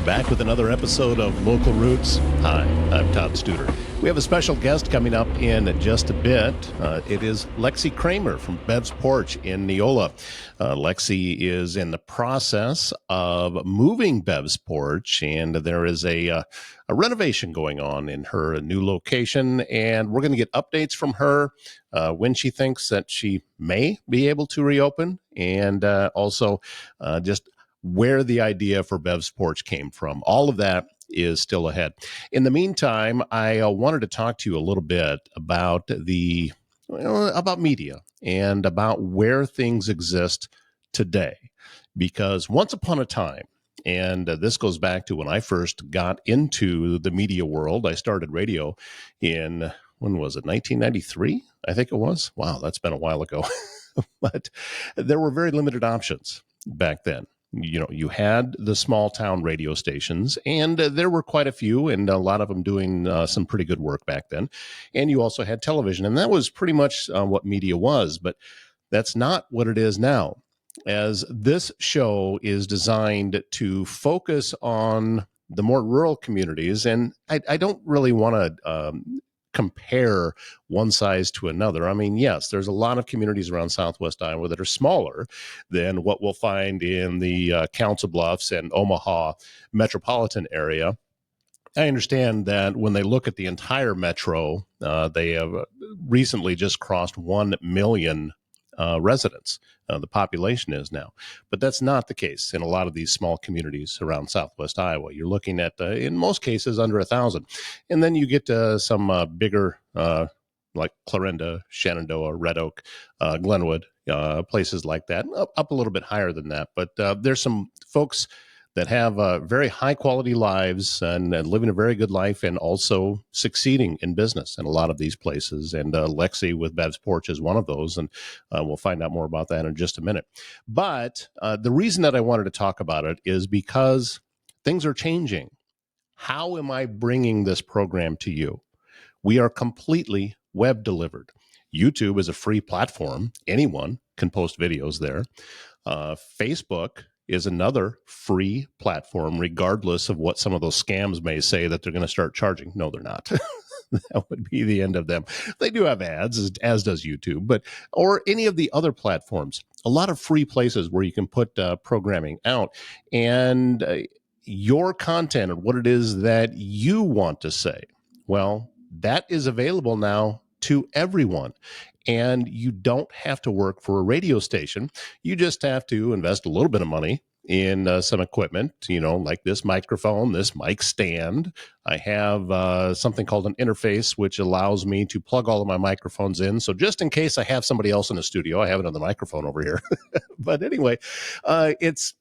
Back with another episode of Local Roots. Hi, I'm Todd Studer. We have a special guest coming up in just a bit. It is Lexi Kramer from Bev's Porch in Neola. Lexi is in the process of moving Bev's Porch, and there is a renovation going on in her new location, and we're going to get updates from her when she thinks that she may be able to reopen, and also just where the idea for Bev's Porch came from. All of that is still ahead. In the meantime, I wanted to talk to you a little bit about about media and about where things exist today. Because once upon a time, and this goes back to when I first got into the media world, I started radio in, when was it, 1993? I think it was. Wow, that's been a while ago. But there were very limited options back then. You know, you had the small town radio stations, and there were quite a few, and a lot of them doing some pretty good work back then. And you also had television, and that was pretty much what media was, but that's not what it is now. As this show is designed to focus on the more rural communities, and I don't really want to compare one size to another. I mean, yes, there's a lot of communities around Southwest Iowa that are smaller than what we'll find in the Council Bluffs and Omaha metropolitan area. I understand that when they look at the entire metro, they have recently just crossed 1 million residents. The population is now, but that's not the case in a lot of these small communities around Southwest Iowa. You're looking at, in most cases, under 1,000, and then you get some bigger, like Clarinda, Shenandoah, Red Oak, Glenwood, places like that, up a little bit higher than that. But there's some folks that have very high quality lives and living a very good life and also succeeding in business in a lot of these places. And Lexi with Bev's Porch is one of those. And we'll find out more about that in just a minute. But the reason that I wanted to talk about it is because things are changing. How am I bringing this program to you? We are completely web delivered. YouTube is a free platform. Anyone can post videos there. Facebook is another free platform, regardless of what some of those scams may say that they're going to start charging. No, they're not. That would be the end of them. They do have ads, as does YouTube, but or any of the other platforms. A lot of free places where you can put programming out and your content and what it is that you want to say. Well, that is available now to everyone. And you don't have to work for a radio station. You just have to invest a little bit of money in some equipment, you know, like this microphone, this mic stand. I have something called an interface, which allows me to plug all of my microphones in. So just in case I have somebody else in the studio, I have another microphone over here. But anyway, it's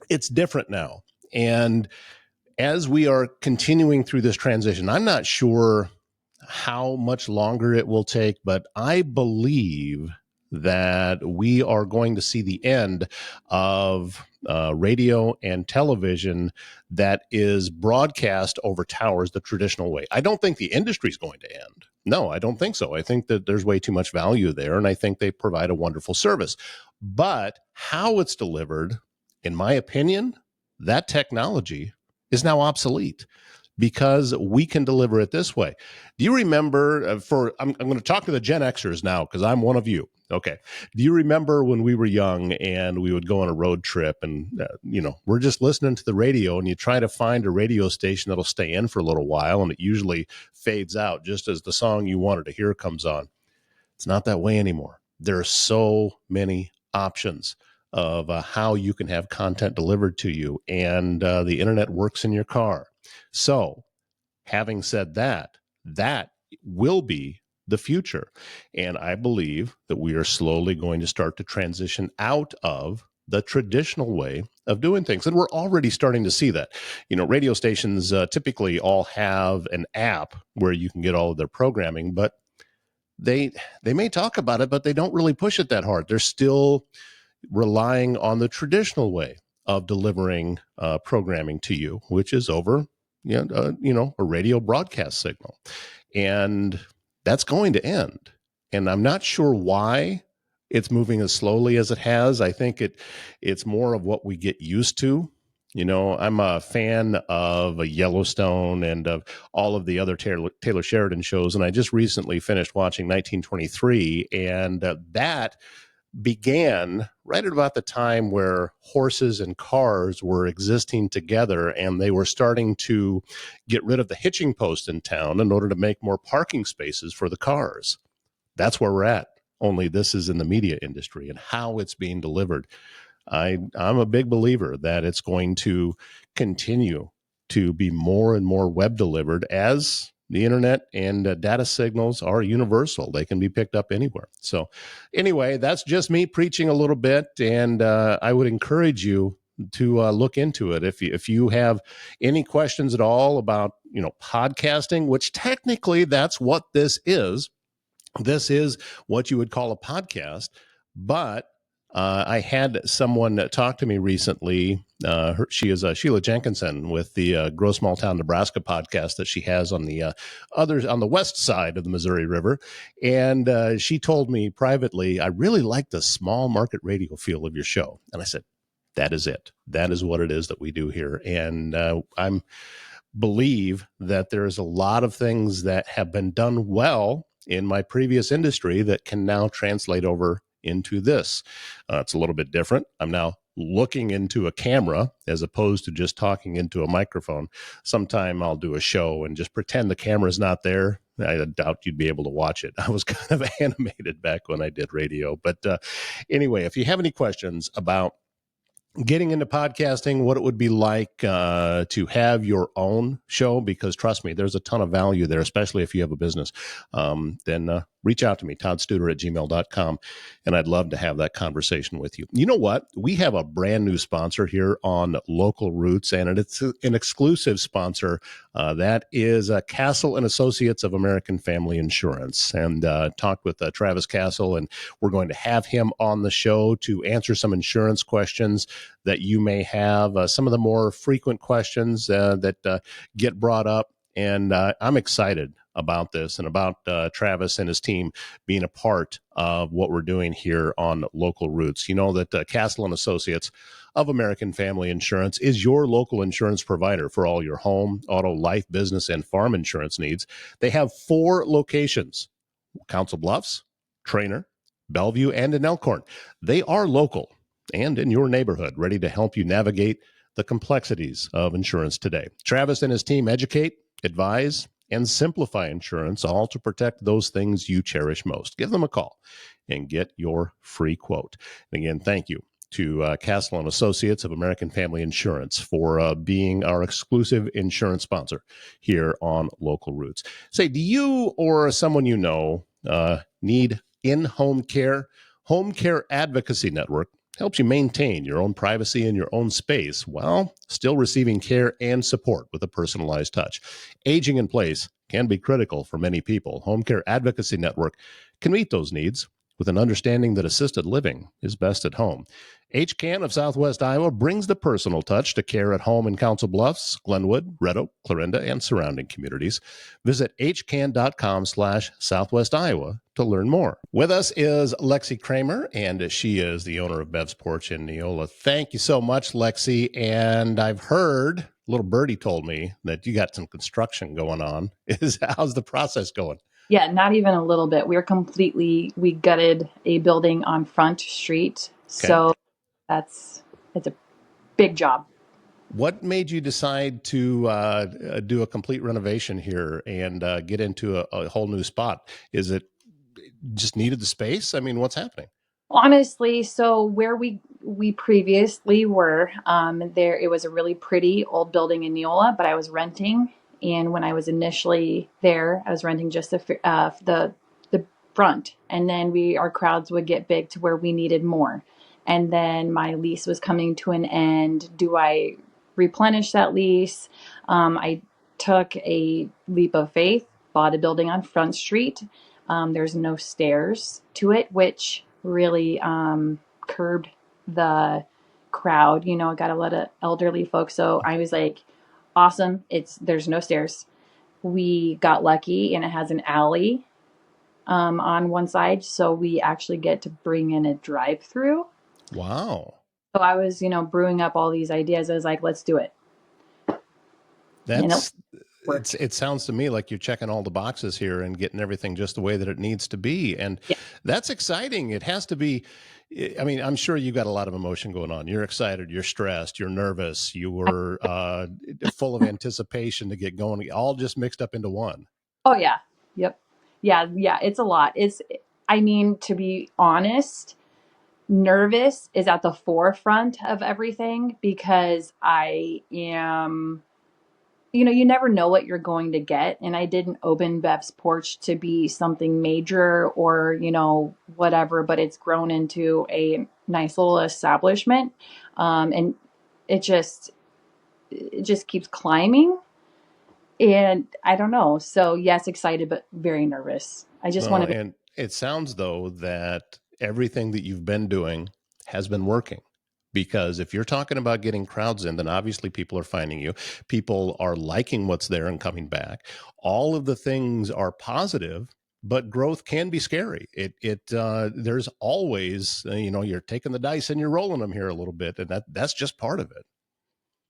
different now. And as we are continuing through this transition, I'm not sure how much longer it will take, but I believe that we are going to see the end of radio and television that is broadcast over towers the traditional way. I don't think the industry is going to end. No, I don't think so. I think that there's way too much value there, and I think they provide a wonderful service. But how it's delivered, in my opinion, that technology is now obsolete, because we can deliver it this way. Do you remember I'm going to talk to the Gen Xers now because I'm one of you. Okay. Do you remember when we were young and we would go on a road trip and, we're just listening to the radio and you try to find a radio station that'll stay in for a little while and it usually fades out just as the song you wanted to hear comes on? It's not that way anymore. There are so many options of how you can have content delivered to you, and the internet works in your car. So, having said that, that will be the future. And I believe that we are slowly going to start to transition out of the traditional way of doing things. And we're already starting to see that. You know, radio stations typically all have an app where you can get all of their programming, but they may talk about it, but they don't really push it that hard. They're still relying on the traditional way of delivering programming to you, which is over a radio broadcast signal. And that's going to end. And I'm not sure why it's moving as slowly as it has. I think it's more of what we get used to. I'm a fan of Yellowstone and of all of the other Taylor Sheridan shows. And I just recently finished watching 1923. And that began right at about the time where horses and cars were existing together, and they were starting to get rid of the hitching post in town in order to make more parking spaces for the cars. That's where we're at. Only this is in the media industry and how it's being delivered. I'm a big believer that it's going to continue to be more and more web delivered as the internet and data signals are universal. They can be picked up anywhere. So, anyway, that's just me preaching a little bit, and I would encourage you to look into it if you have any questions at all about podcasting, which technically that's what this is. This is what you would call a podcast, but I had someone talk to me recently. She is Sheila Jenkinson with the Grow Small Town Nebraska podcast that she has on the others on the west side of the Missouri River, and she told me privately, "I really like the small market radio feel of your show." And I said, "That is it. That is what it is that we do here." And I'm believe that there's a lot of things that have been done well in my previous industry that can now translate over into this. It's a little bit different. I'm now looking into a camera as opposed to just talking into a microphone. Sometime I'll do a show and just pretend the camera's not there. I doubt you'd be able to watch it. I was kind of animated back when I did radio. But anyway, if you have any questions about getting into podcasting, what it would be like to have your own show, because trust me, there's a ton of value there, especially if you have a business, then reach out to me, toddstuder@gmail.com, and I'd love to have that conversation with you. You know what? We have a brand new sponsor here on Local Roots, and it's an exclusive sponsor. That is Castle and Associates of American Family Insurance, and talked with Travis Castle, and we're going to have him on the show to answer some insurance questions that you may have, some of the more frequent questions that get brought up. And I'm excited about this and about Travis and his team being a part of what we're doing here on Local Roots. You know that Castle and Associates of American Family Insurance is your local insurance provider for all your home, auto, life, business, and farm insurance needs. They have 4 locations: Council Bluffs, Trainer, Bellevue, and in Elkhorn. They are local and in your neighborhood, ready to help you navigate the complexities of insurance today. Travis and his team educate, advise, and simplify insurance, all to protect those things you cherish most. Give them a call and get your free quote. And again, thank you to Castle and Associates of American Family Insurance for being our exclusive insurance sponsor here on Local Roots. Say, do you or someone you know need in-home care? Home Care Advocacy Network helps you maintain your own privacy in your own space while still receiving care and support with a personalized touch. Aging in place can be critical for many people. Home Care Advocacy Network can meet those needs with an understanding that assisted living is best at home. HCAN of Southwest Iowa brings the personal touch to care at home in Council Bluffs, Glenwood, Red Oak, Clarinda, and surrounding communities. Visit hcan.com/Southwest Iowa to learn more. With us is Lexi Kramer, and she is the owner of Bev's Porch in Neola. Thank you so much, Lexi. And I've heard, little birdie told me, that you got some construction going on. How's the process going? Yeah, not even a little bit. We gutted a building on Front Street. Okay. So it's a big job. What made you decide to do a complete renovation here and get into a whole new spot? Is it just needed the space? I mean, what's happening? Honestly, so where we previously were, there it was a really pretty old building in Neola, but I was renting, and when I was initially there, I was renting just the front, and then our crowds would get big to where we needed more, and then my lease was coming to an end. Do I replenish that lease? I took a leap of faith, bought a building on Front Street. There's no stairs to it, which really curbed the crowd. I got a lot of elderly folks, so I was like, awesome. There's no stairs. We got lucky, and it has an alley on one side, so we actually get to bring in a drive-through. Wow. So I was, brewing up all these ideas. I was like, let's do it. And it That's worked. it sounds to me like you're checking all the boxes here and getting everything just the way that it needs to be. And Yeah. that's exciting. It has to be. I mean, I'm sure you got a lot of emotion going on. You're excited, you're stressed, you're nervous, you were full of anticipation to get going, all just mixed up into one. Oh yeah. Yep. Yeah. Yeah. It's a lot. I mean, to be honest, nervous is at the forefront of everything because I am, you never know what you're going to get. And I didn't open Bev's Porch to be something major or, whatever, but it's grown into a nice little establishment. And it just, it just keeps climbing. And I don't know. So yes, excited, but very nervous. I just want Well, to be. and it sounds though that everything that you've been doing has been working. Because if you're talking about getting crowds in, then obviously people are finding you. People are liking what's there and coming back. All of the things are positive, but growth can be scary. There's always, you're taking the dice and you're rolling them here a little bit, and that's just part of it.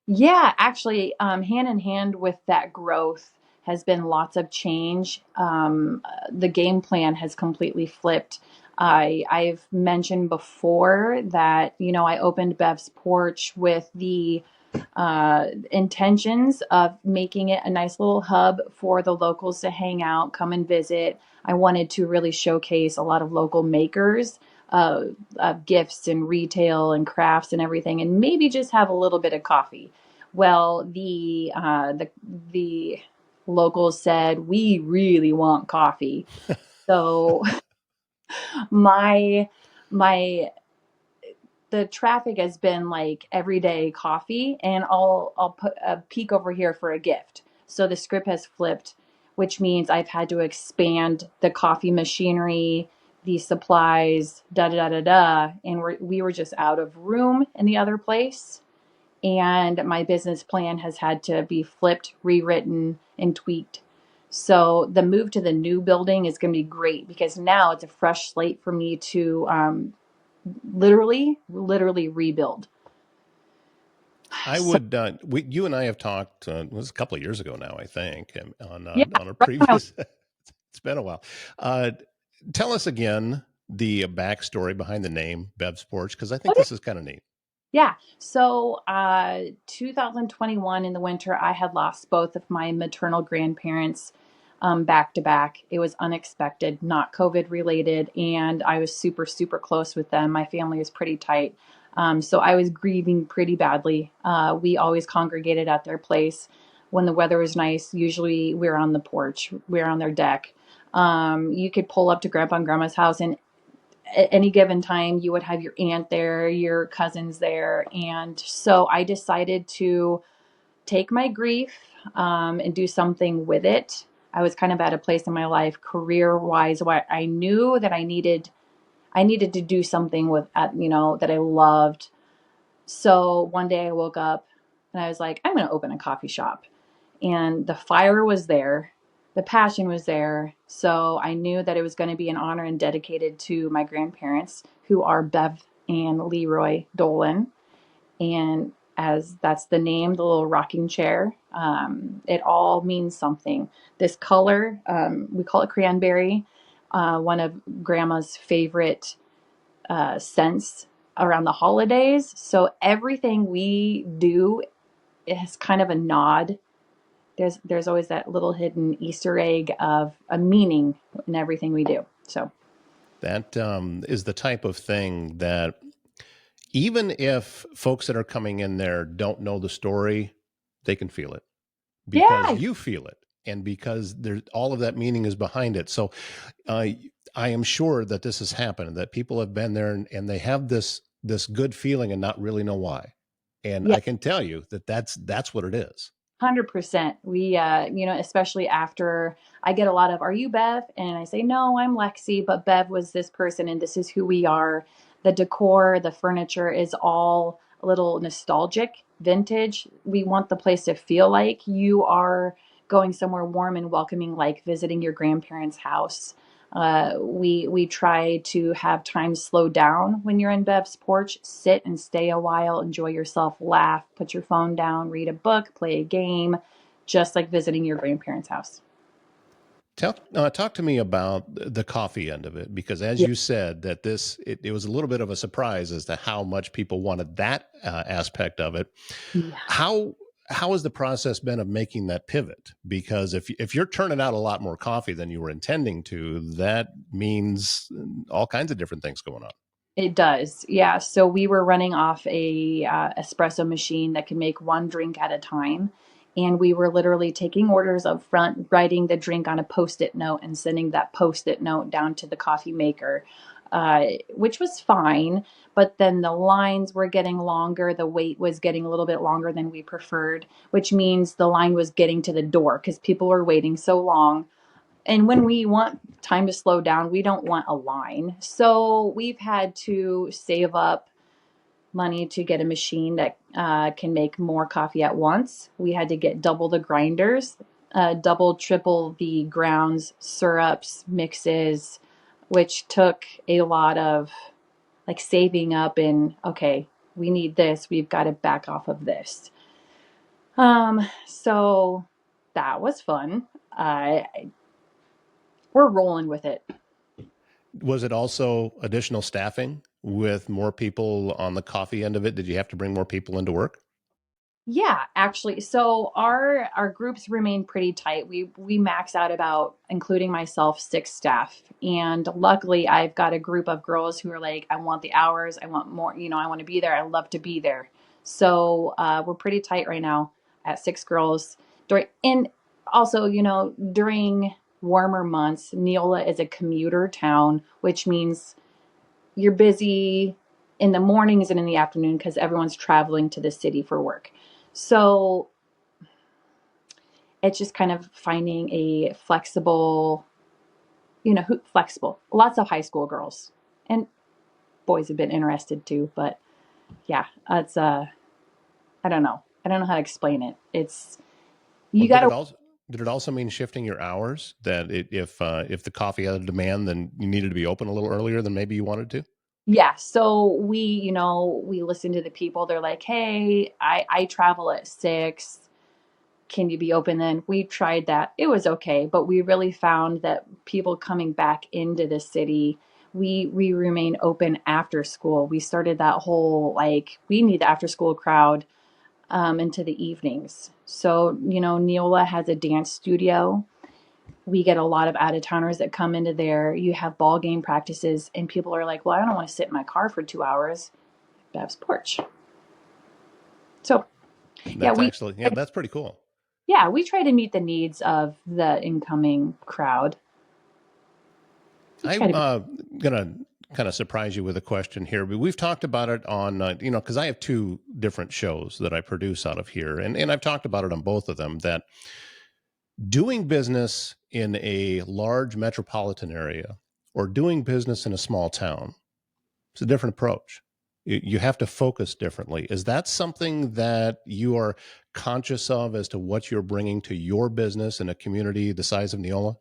Yeah, actually, hand in hand with that growth has been lots of change. The game plan has completely flipped. I've mentioned before that, I opened Bev's Porch with the intentions of making it a nice little hub for the locals to hang out, come and visit. I wanted to really showcase a lot of local makers of gifts and retail and crafts and everything, and maybe just have a little bit of coffee. Well, the locals said we really want coffee, so my my the traffic has been like everyday coffee, and I'll put a peek over here for a gift. So the script has flipped, which means I've had to expand the coffee machinery, the supplies, da da da da da, and we were just out of room in the other place. And my business plan has had to be flipped, rewritten, and tweaked. So the move to the new building is going to be great because now it's a fresh slate for me to literally rebuild. I So would. You and I have talked. It was a couple of years ago now, I think, yeah, on a right when I was, previous. It's been a while. Uh, Tell us again the backstory behind the name Bev's Porch, because I think this is kind of neat. yeah. So 2021 in the winter, I had lost both of my maternal grandparents back to back. It was unexpected, not COVID related, and I was super super close with them. My family was pretty tight. So I was grieving pretty badly. We always congregated at their place when the weather was nice. Usually we're on the porch, we're on their deck. You could pull up to grandpa and grandma's house, and at any given time you would have your aunt there, your cousins there. And so I decided to take my grief and do something with it. I was kind of at a place in my life career wise where I knew that I needed to do something with that I loved. So one day I woke up and I was like, I'm going to open a coffee shop. And the fire was there, the passion was there. So I knew that it was going to be an honor and dedicated to my grandparents, who are Bev and Leroy Dolan. And as that's the name, the little rocking chair, it all means something. This color, we call it cranberry, one of grandma's favorite scents around the holidays. So everything we do is kind of a nod. There's always that little hidden Easter egg of a meaning in everything we do. So That is the type of thing that even if folks that are coming in there don't know the story, they can feel it because yeah, you feel it and because there's all of that meaning is behind it. So uh, I am sure that this has happened, that people have been there and they have this good feeling and not really know why. And yeah. I can tell you that that's what it is. 100%. We, especially after I get a lot of, are you Bev? And I say, no, I'm Lexi, but Bev was this person and this is who we are. The decor, the furniture is all a little nostalgic, vintage. We want the place to feel like you are going somewhere warm and welcoming, like visiting your grandparents' house. We try to have time slow down when you're in Bev's Porch. Sit and stay a while, enjoy yourself, laugh, put your phone down, read a book, play a game, just like visiting your grandparents' house. Talk to me about the coffee end of it, because as Yeah. you said, that it was a little bit of a surprise as to how much people wanted that aspect of it. Yeah. How how has the process been of making that pivot? Because if you're turning out a lot more coffee than you were intending to, that means all kinds of different things going on. It does. Yeah. So we were running off a espresso machine that can make one drink at a time. And we were literally taking orders up front, writing the drink on a post-it note and sending that post-it note down to the coffee maker, which was fine. But then the lines were getting longer. The wait was getting a little bit longer than we preferred, which means the line was getting to the door because people were waiting so long. And when we want time to slow down, we don't want a line. So we've had to save up money to get a machine that can make more coffee at once. We had to get double the grinders, double, triple the grounds, syrups, mixes, which took a lot of like saving up and okay, we need this, we've got to back off of this. So that was fun. We're rolling with it. Was it also additional staffing with more people on the coffee end of it? Did you have to bring more people into work? Yeah, actually. So our groups remain pretty tight. We max out about, including myself, 6 staff. And luckily I've got a group of girls who are like, I want the hours, I want more, I want to be there. I love to be there. So we're pretty tight right now at 6 girls. And also, during warmer months, Neola is a commuter town, which means you're busy in the mornings and in the afternoon because everyone's traveling to the city for work. So it's just kind of finding a flexible, flexible. Lots of high school girls and boys have been interested too, but yeah, it's I don't know. I don't know how to explain it. It's Well, you got to did it also mean shifting your hours? That if the coffee had a demand, then you needed to be open a little earlier than maybe you wanted to. yeah, so we listen to the people. They're like, "Hey, I travel at 6. Can you be open then?" We tried that. It was okay, but we really found that people coming back into the city, we remain open after school. We started that whole like we need the after school crowd into the evenings. So, Neola has a dance studio. We get a lot of out of towners that come into there. You have ball game practices, and people are like, well, I don't want to sit in my car for 2 hours. Bev's Porch. So, yeah, That's actually, yeah, that's pretty cool. we try to meet the needs of the incoming crowd. We try I'm to be, gonna kind of surprise you with a question here, but we've talked about it on, because I have two different shows that I produce out of here, and I've talked about it on both of them. That doing business in a large metropolitan area or doing business in a small town, it's a different approach. You have to focus differently. Is that something that you are conscious of as to what you're bringing to your business in a community the size of Neola?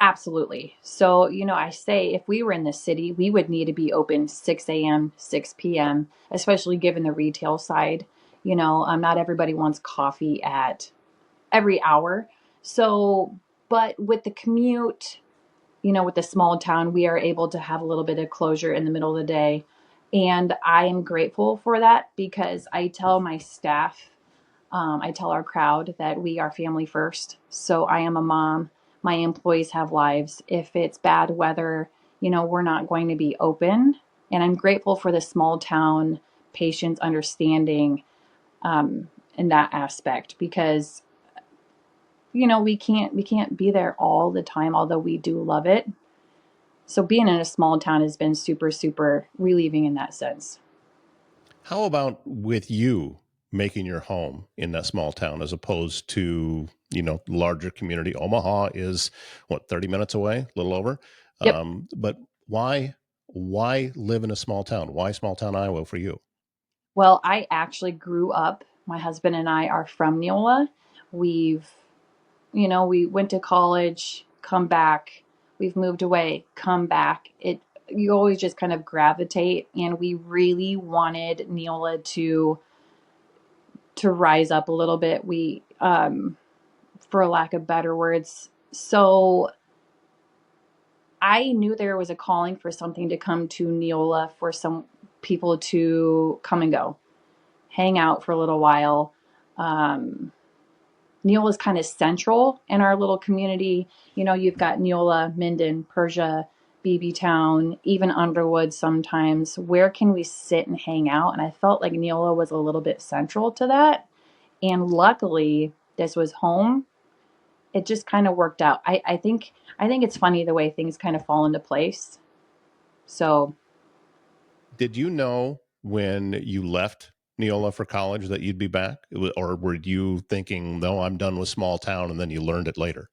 absolutely. So, I say if we were in the city, we would need to be open 6 a.m., 6 p.m., especially given the retail side. Not everybody wants coffee at every hour. So, but with the commute, with the small town, we are able to have a little bit of closure in the middle of the day. And I am grateful for that because I tell my staff, I tell our crowd that we are family first. So I am a mom. My employees have lives. If it's bad weather, we're not going to be open. And I'm grateful for the small town patients understanding in that aspect because we can't be there all the time, although we do love it. So being in a small town has been super, super relieving in that sense. How about with you making your home in that small town as opposed to, larger community? Omaha is what, 30 minutes away, a little over. Yep. But why live in a small town? Why small town Iowa for you? Well, I actually grew up, my husband and I are from Neola. We went to college, come back. we've moved away, come back. You always just kind of gravitate, and we really wanted Neola to rise up a little bit. We for lack of better words. So I knew there was a calling for something to come to Neola, for some people to come and go, hang out for a little while. Um, Neola is kind of central in our little community. You know, you've got Neola, Minden, Persia, BB Town, even Underwood sometimes. Where can we sit and hang out? And I felt like Neola was a little bit central to that. And luckily, this was home. It just kind of worked out. I think it's funny the way things kind of fall into place. So Did you know when you left Neola for college that you'd be back? Or were you thinking, no, I'm done with small town, and then you learned it later?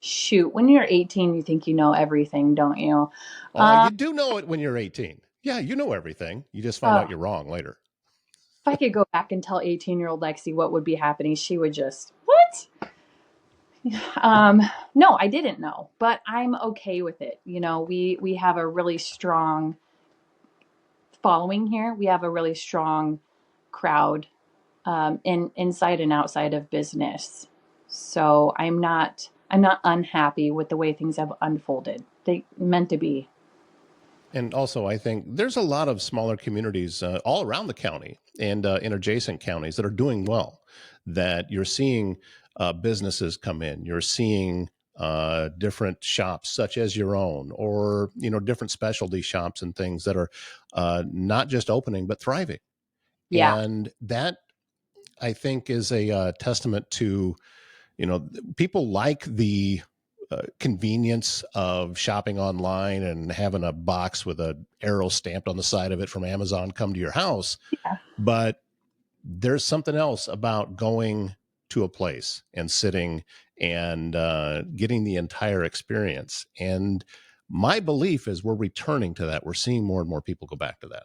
shoot, when you're 18, you think you know everything, don't you? Oh, Um, you do know it when you're 18. Yeah, you know everything. You just find uh, out you're wrong later. if I could go back and tell 18-year-old Lexi what would be happening, she would just, what? Um, no, I didn't know, but I'm okay with it. You know, we have a really strong following here. We have a really strong crowd, inside and outside of business. So I'm not unhappy with the way things have unfolded. They meant to be. And also, I think there's a lot of smaller communities all around the county and in adjacent counties that are doing well. That you're seeing businesses come in, you're seeing different shops such as your own, or different specialty shops and things that are not just opening but thriving. Yeah, And that, I think, is a testament to you know people like the convenience of shopping online and having a box with a arrow stamped on the side of it from Amazon come to your house. yeah, But there's something else about going to a place and sitting and getting the entire experience. And my belief is we're returning to that. We're seeing more and more people go back to that.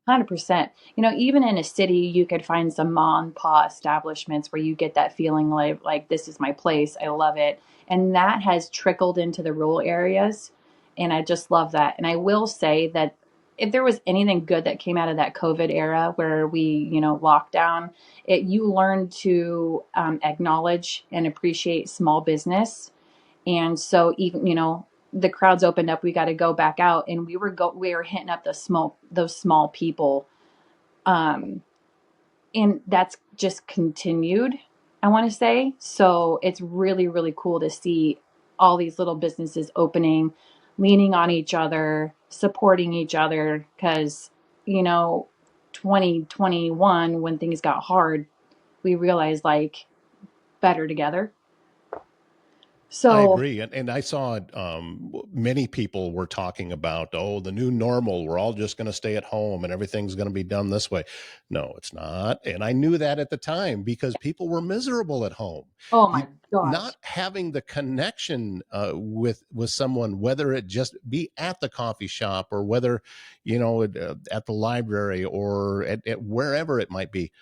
100%. You know, even in a city, you could find some mom and pop establishments where you get that feeling like this is my place. I love it. And that has trickled into the rural areas. And I just love that. And I will say that if there was anything good that came out of that COVID era where we, locked down, you learn to acknowledge and appreciate small business. And so even, the crowds opened up, we got to go back out, and we were hitting up those small people. Um, and that's just continued, I want to say. So it's really, really cool to see all these little businesses opening, leaning on each other, supporting each other. Cause, you know, 2021, when things got hard, we realized like better together. I So, agree. And I saw many people were talking about, oh, the new normal. We're all just going to stay at home and everything's going to be done this way. No, it's not. And I knew that at the time because people were miserable at home. oh You my gosh. not having the connection with someone, whether it just be at the coffee shop or whether, at the library or at wherever it might be,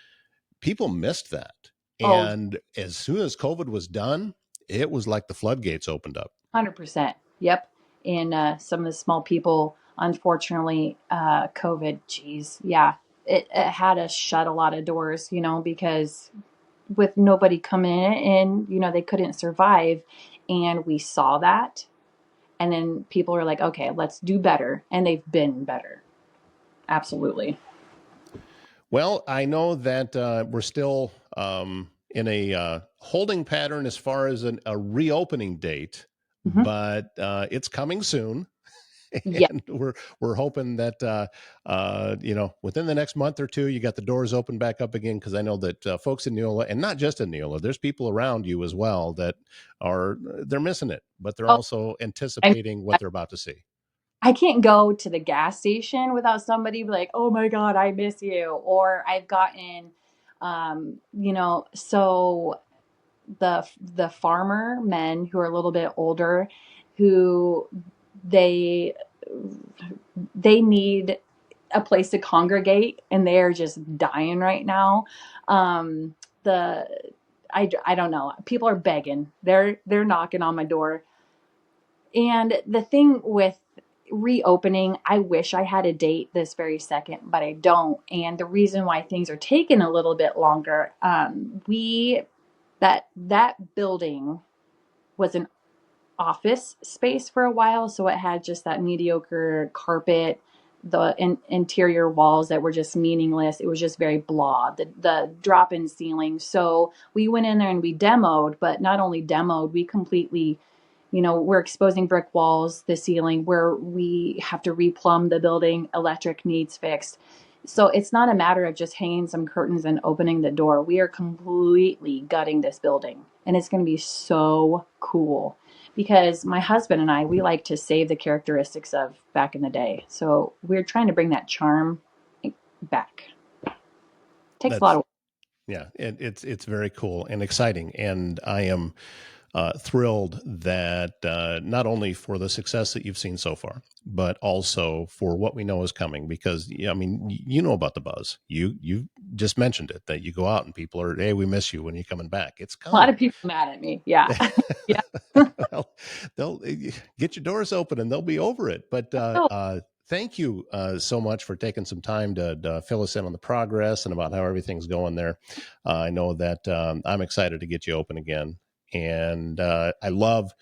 people missed that. Oh, And as soon as COVID was done, it was like the floodgates opened up. 100%. Yep. And some of the small people, unfortunately, COVID, geez, yeah, it had us shut a lot of doors, because with nobody coming in, they couldn't survive. And we saw that. And then people are like, okay, let's do better. And they've been better. Absolutely. Well, I know that we're still in a holding pattern as far as a reopening date, Hmm. but it's coming soon. Yeah. And we're hoping that within the next month or two, you got the doors open back up again. Because I know that folks in Neola, and not just in Neola, there's people around you as well that they're missing it, but they're Oh, also I, anticipating what they're about to see. I can't go to the gas station without somebody be like, "Oh my God, I miss you." Or I've gotten, so the farmer men who are a little bit older, who they they need a place to congregate, and they're just dying right now. The I don't know. People are begging. They're knocking on my door. And the thing with reopening, I wish I had a date this very second, but I don't. And the reason why things are taking a little bit longer, that building was an office space for a while, so it had just that mediocre carpet, the interior walls that were just meaningless. It was just very blah. The drop-in ceiling. So we went in there and we demoed, but not only demoed, we completely, we're exposing brick walls, the ceiling, where we have to replumb the building, electric needs fixed. So it's not a matter of just hanging some curtains and opening the door. We are completely gutting this building, and it's going to be so cool because my husband and I, we like to save the characteristics of back in the day. So we're trying to bring that charm back. Takes a lot of work. Yeah, it's very cool and exciting, and I am thrilled that not only for the success that you've seen so far, but also for what we know is coming. Because I mean, you know about the buzz. You just mentioned it, that you go out and people are, hey, we miss you when you're coming back. It's A lot coming. of people mad at me. Yeah. Yeah. Well, they'll get your doors open and they'll be over it. But thank you so much for taking some time to fill us in on the progress and about how everything's going there. I know that I'm excited to get you open again. And I love,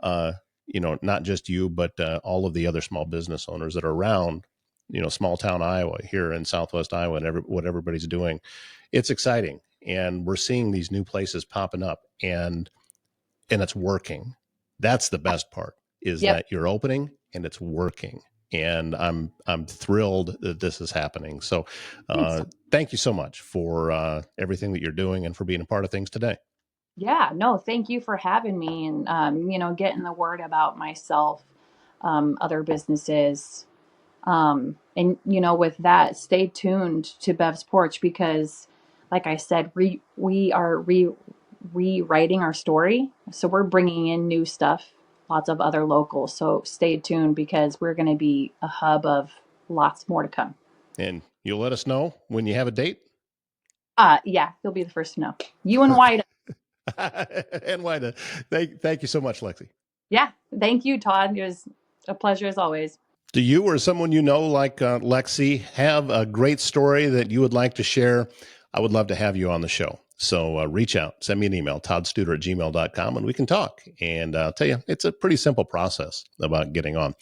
not just you, but all of the other small business owners that are around, small town Iowa, here in Southwest Iowa, and what everybody's doing. It's exciting. And we're seeing these new places popping up, and it's working. That's the best part, is Yep. that you're opening and it's working. And I'm thrilled that this is happening. So thank you so much for everything that you're doing and for being a part of things today. Yeah, no, thank you for having me and, getting the word about myself, other businesses. And, with that, stay tuned to Bev's Porch because, like I said, we are rewriting our story. So we're bringing in new stuff, lots of other locals. So stay tuned because we're going to be a hub of lots more to come. And you'll let us know when you have a date? Yeah, you'll be the first to know. You and White. And why to thank you so much, Lexi. Yeah, thank you, Todd. It was a pleasure as always. Do you or someone you know, like Lexi, have a great story that you would like to share? I would love to have you on the show. So reach out, send me an email, toddstuder@gmail.com, and we can talk. And I'll tell you, it's a pretty simple process about getting on.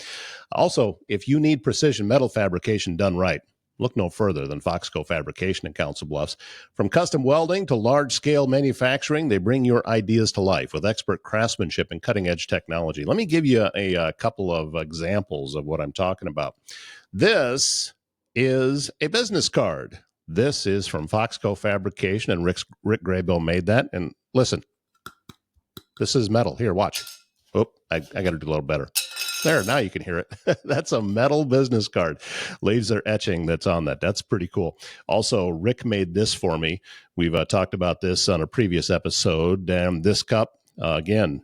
Also, if you need precision metal fabrication done right, look no further than Foxco Fabrication in Council Bluffs. From custom welding to large-scale manufacturing, they bring your ideas to life with expert craftsmanship and cutting-edge technology. Let me give you a couple of examples of what I'm talking about. This is a business card. This is from Foxco Fabrication, and Rick Graybill made that. And listen, this is metal. Here, watch. Oh, I got to do a little better. There, now you can hear it. That's a metal business card. Laser etching that's on that. That's pretty cool. Also, Rick made this for me. We've talked about this on a previous episode. And this cup, again,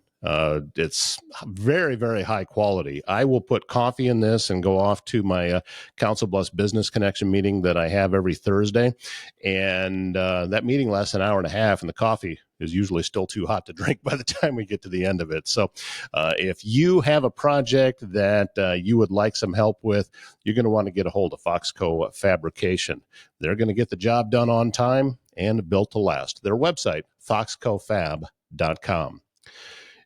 it's very, very high quality. I will put coffee in this and go off to my Council Bluffs Business Connection meeting that I have every Thursday. And that meeting lasts an hour and a half, and the coffee is usually still too hot to drink by the time we get to the end of it. So if you have a project that you would like some help with, you're going to want to get a hold of Foxco Fabrication. They're going to get the job done on time and built to last. Their website, foxcofab.com.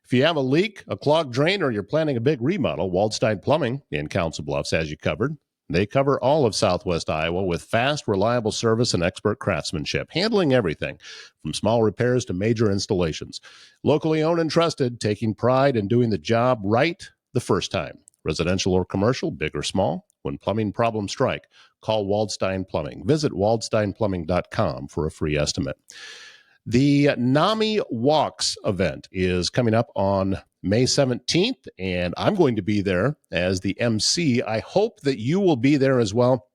If you have a leak, a clogged drain, or you're planning a big remodel, Waldstein Plumbing in Council Bluffs has you covered. They cover all of Southwest Iowa with fast, reliable service and expert craftsmanship, handling everything from small repairs to major installations. Locally owned and trusted, taking pride in doing the job right the first time. Residential or commercial, big or small, when plumbing problems strike, call Waldstein Plumbing. Visit waldsteinplumbing.com for a free estimate. The NAMI Walks event is coming up on May 17th, and I'm going to be there as the MC. I hope that you will be there as well.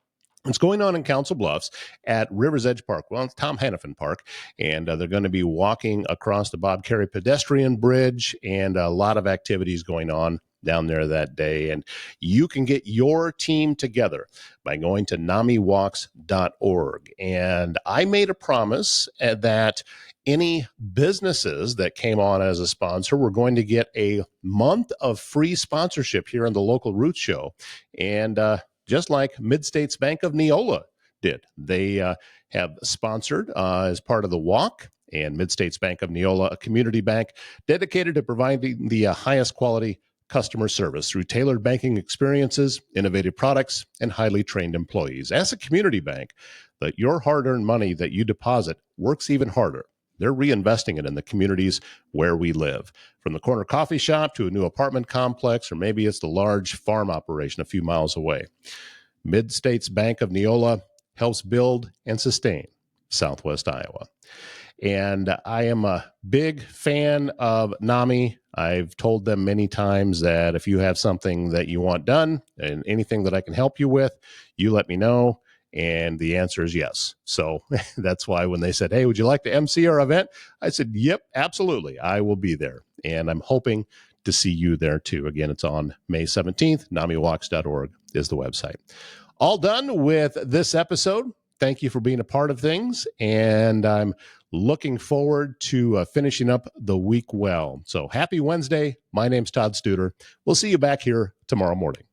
It's going on in Council Bluffs at Rivers Edge Park. Well, it's Tom Hannafin Park, and they're going to be walking across the Bob Carey pedestrian bridge, and a lot of activities going on down there that day. And you can get your team together by going to NamiWalks.org. And I made a promise that any businesses that came on as a sponsor were going to get a month of free sponsorship here on the Local Roots Show. And just like Mid-States Bank of Neola did, they have sponsored as part of the walk. And Mid-States Bank of Neola, a community bank dedicated to providing the highest quality customer service through tailored banking experiences, innovative products, and highly trained employees. As a community bank, that your hard-earned money that you deposit works even harder. They're reinvesting it in the communities where we live. From the corner coffee shop to a new apartment complex, or maybe it's the large farm operation a few miles away. Mid-States Bank of Neola helps build and sustain Southwest Iowa. And I am a big fan of NAMI. I've told them many times that if you have something that you want done and anything that I can help you with, you let me know. And the answer is yes. So that's why when they said, hey, would you like to MC our event? I said, yep, absolutely. I will be there. And I'm hoping to see you there too. Again, it's on May 17th. NamiWalks.org is the website. All done with this episode. Thank you for being a part of things. And I'm looking forward to finishing up the week well. So happy Wednesday. My name's Todd Studer. We'll see you back here tomorrow morning.